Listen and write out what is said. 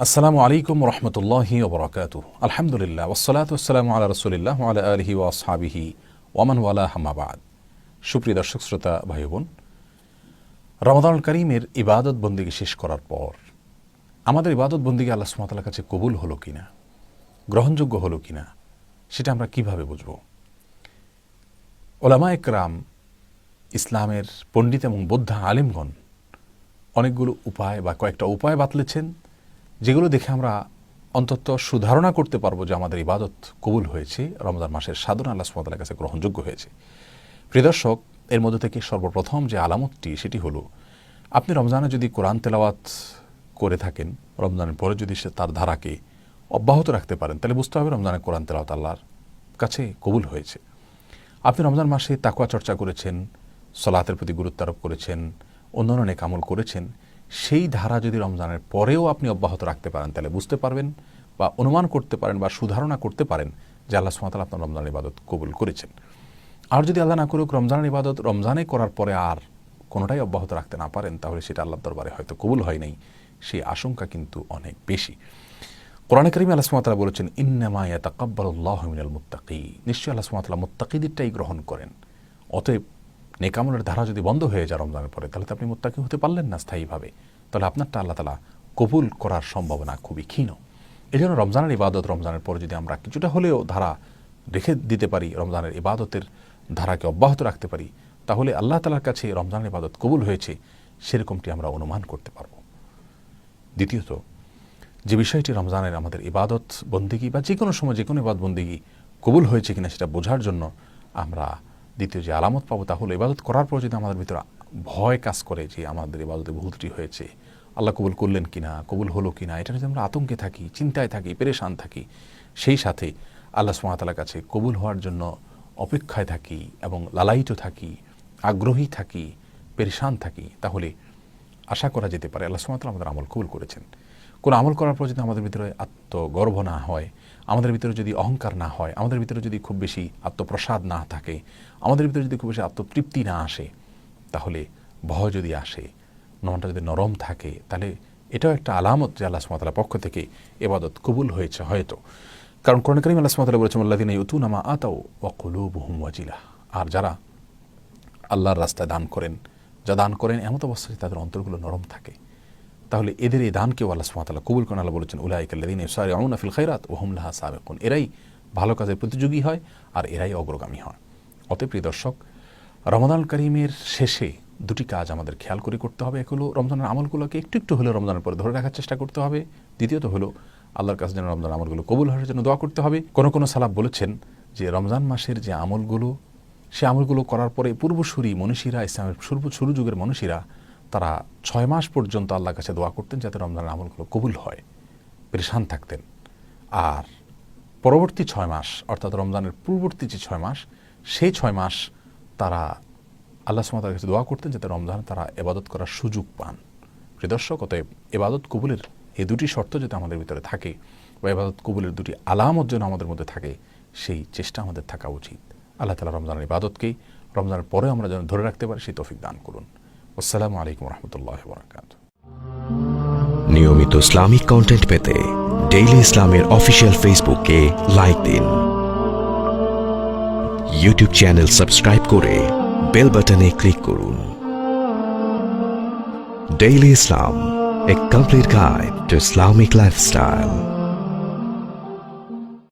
আসসালামু আলাইকুম রহমতুল্লাহি ওবরাকাতুহু। আলহামদুলিল্লাহ ওয়াসসালাতু ওয়াসসালামু আলা রাসূলিল্লাহ ওয়া আলা আলিহি ওয়া আসহাবিহি ওয়া মান ওয়ালা, আম্মা বা'দ। সুপ্রিয় দর্শক শ্রোতা ভাই বোন, রমাদানুল কারীমের ইবাদত বন্দেগী শেষ করার পর আমাদের ইবাদত বন্দেগী আল্লাহ সুবহানাহু ওয়া তাআলার কাছে কবুল হলো কিনা, গ্রহণযোগ্য হলো কিনা, সেটা আমরা কিভাবে বুঝব? উলামায়ে কেরাম, ইসলামের পণ্ডিত এবং বোদ্ধা আলেমগণ অনেকগুলো উপায় বা কয়েকটা উপায় বাতলেছেন, যেগুলো দেখে আমরা অন্তত সুধারণা করতে পারবো যে আমাদের ইবাদত কবুল হয়েছে, রমজান মাসের সাধনা আল্লাহ সুবহানাহু ওয়া তাআলার কাছে গ্রহণযোগ্য হয়েছে। প্রিয় দর্শক, এর মধ্যে থেকে সর্বপ্রথম যে আলামতটি সেটি হলো, আপনি রমজানে যদি কোরআন তেলাওয়াত করে থাকেন, রমজানের পরে যদি সে তার ধারাকে অব্যাহত রাখতে পারেন, তাহলে বুঝতে হবে রমজানের কোরআন তেলাওয়াত আল্লাহর কাছে কবুল হয়েছে। আপনি রমজান মাসে তাকওয়া চর্চা করেছেন, সলাতের প্রতি গুরুত্ব আরোপ করেছেন, অন্যান্য নেক আমল করেছেন, সেই ধারা যদি রমজানের পরেও আপনি অব্যাহত রাখতে পারেন, তাহলে বুঝতে পারবেন বা অনুমান করতে পারেন বা সুধারণা করতে পারেন যে আল্লাহ সুবহানাহু ওয়া তাআলা আপনার রমজানের ইবাদত কবুল করেছেন। আর যদি আল্লাহ না করুক, রমজানের ইবাদত রমজানে করার পরে আর কোনোটাই অব্যাহত রাখতে না পারেন, তাহলে সেটা আল্লাহর দরবারে হয়তো কবুল হয় নাই, সেই আশঙ্কা কিন্তু অনেক বেশি। কোরআনে কারীমে আল্লাহ সুবহানাহু ওয়া তাআলা বলেছেন, ইন্নামা ইয়াতাকাব্বালুল্লাহু মিনাল মুত্তাকিন, নিশ্চয়ই আল্লাহ সুবহানাহু ওয়া তাআলা মুত্তাকিদেরটাই গ্রহণ করেন। অতএব নেক আমলের ধারা যদি বন্ধ হয়ে যায় রমজানের পরে, তাহলে তো আপনি মুত্তাকি হতে পারলেন না স্থায়ীভাবে, তাহলে আপনারটা আল্লাহ তাআলা কবুল করার সম্ভাবনা খুবই ক্ষীণ। এই জন্য রমজানের ইবাদত রমজানের পরে যদি আমরা কিছুটা হলেও ধারা রেখে দিতে পারি, রমজানের ইবাদতের ধারাকে অব্যাহত রাখতে পারি, তাহলে আল্লাহ তাআলার কাছে রমজানের ইবাদত কবুল হয়েছে সেরকমটি আমরা অনুমান করতে পারব। দ্বিতীয়ত, যে বিষয়টি রমজানের আমাদের ইবাদত বন্দেগী বা যে কোনো সময় যে কোনো ইবাদত বন্দেগী কবুল হয়েছে কিনা সেটা বোঝার জন্য আমরা দ্বিতীয় যে আলামত পাবো, তা হলো ইবাদত করার পর যদি আমাদের ভিতরে ভয় কাজ করে যে আমাদের ইবাদতে ভুল ত্রুটি হয়েছে, আল্লাহ কবুল করলেন কিনা, কবুল হলো কিনা, এটা যদি আমরা আতঙ্কে থাকি, চিন্তায় থাকি, পেরেশান থাকি, সেই সাথে আল্লাহ সুবহানাহু ওয়া তাআলার কাছে কবুল হওয়ার জন্য অপেক্ষায় থাকি এবং লালায়িত থাকি, আগ্রহী থাকি, পেরেশান থাকি, তাহলে আশা করা যেতে পারে আল্লাহ সুবহানাহু ওয়া তাআলা আমাদের আমল কবুল করেছেন। কোনো আমল করার পর যদি আমাদের ভিতরে আত্মগর্ব না হয়, আমাদের ভিতরে যদি অহংকার না হয়, আমাদের ভিতরে যদি খুব বেশি আত্মপ্রসাদ না থাকে, আমাদের ভিতরে যদি খুব বেশি আত্মতৃপ্তি না আসে, তাহলে ভয় যদি আসে, মনটা যদি নরম থাকে, তাহলে এটাও একটা আলামত যে আল্লাহ সুবহানাহু ওয়া তাআলার পক্ষ থেকে ইবাদত কবুল হয়েছে হয়তো। কারণ কোরআনে কারীমে আল্লাহ সুবহানাহু ওয়া তাআলা বলেছেন, আল্লাযীনা ইউতুনা মা আতাউ ওয়া কুলুবুহুম ওয়াজিলাহ, আর যারা আল্লাহর রাস্তায় দান করেন, যা দান করেন এমন অবস্থায় তাদের অন্তরগুলো নরম থাকে, তাহলে এদের এই দানকেও আল্লাহ সুবহানাহু ওয়া তাআলা কবুল করেন। আল্লাহ বলেছেন, উলাইকা আল্লাযীনা ইউসারিউনা ফিল খায়রাত ওয়া হুম লাহা সাবিকুন, এরাই ভালো কাজের প্রতিযোগী হয় আর এরাই অগ্রগামী হয়। অতএব প্রিয় দর্শক, রমাদানুল কারীমের শেষে দুটি কাজ আমাদের খেয়াল করে করতে হবে। এক হলো রমজানের আমলগুলোকে একটু একটু হলেও রমজানের পরে ধরে রাখার চেষ্টা করতে হবে। দ্বিতীয়ত হলো আল্লাহর কাছে যেন রমজানের আমলগুলো কবুল হওয়ার জন্য দোয়া করতে হবে। কোনো সালাফ বলেছেন যে রমজান মাসের যে আমলগুলো, সে আমলগুলো করার পরে পূর্বসূরি মনীষীরা, ইসলামের শুরু যুগের মনীষীরা, তারা 6 মাস পর্যন্ত আল্লাহর কাছে দোয়া করতেন যাতে রমজানের আমলগুলো কবুল হয়, পেরেশান থাকতেন। আর পরবর্তী 6 মাস, অর্থাৎ রমজানের পূর্ববর্তী যে 6 মাস, সেই 6 মাস তারা আল্লাহ সুবহানাহু ওয়া তাআলার কাছে দোয়া করতেন যাতে রমজানে তারা ইবাদত করার সুযোগ পান। প্রিয় দর্শক, অতএব ইবাদত কবুলের এই দুটি শর্ত যাতে আমাদের ভিতরে থাকে বা ইবাদত কবুলের দুটি আলামত যেন আমাদের মধ্যে থাকে, সেই চেষ্টা আমাদের থাকা উচিত। আল্লাহ তাআলা রমজানের ইবাদতকেই রমজানের পরে আমরা যেন ধরে রাখতে পারি সেই তৌফিক দান করুন। আসসালামু আলাইকুম রহমতুল্লাহি ওয়া বারাকাতুহু। নিয়মিত ইসলামিক কন্টেন্ট পেতে ডেইলি ইসলামের অফিসিয়াল ফেসবুকে লাইক দিন, ইউটিউব চ্যানেল সাবস্ক্রাইব করে বেল বাটনে ক্লিক করুন। Daily Islam, a complete guide to Islamic lifestyle.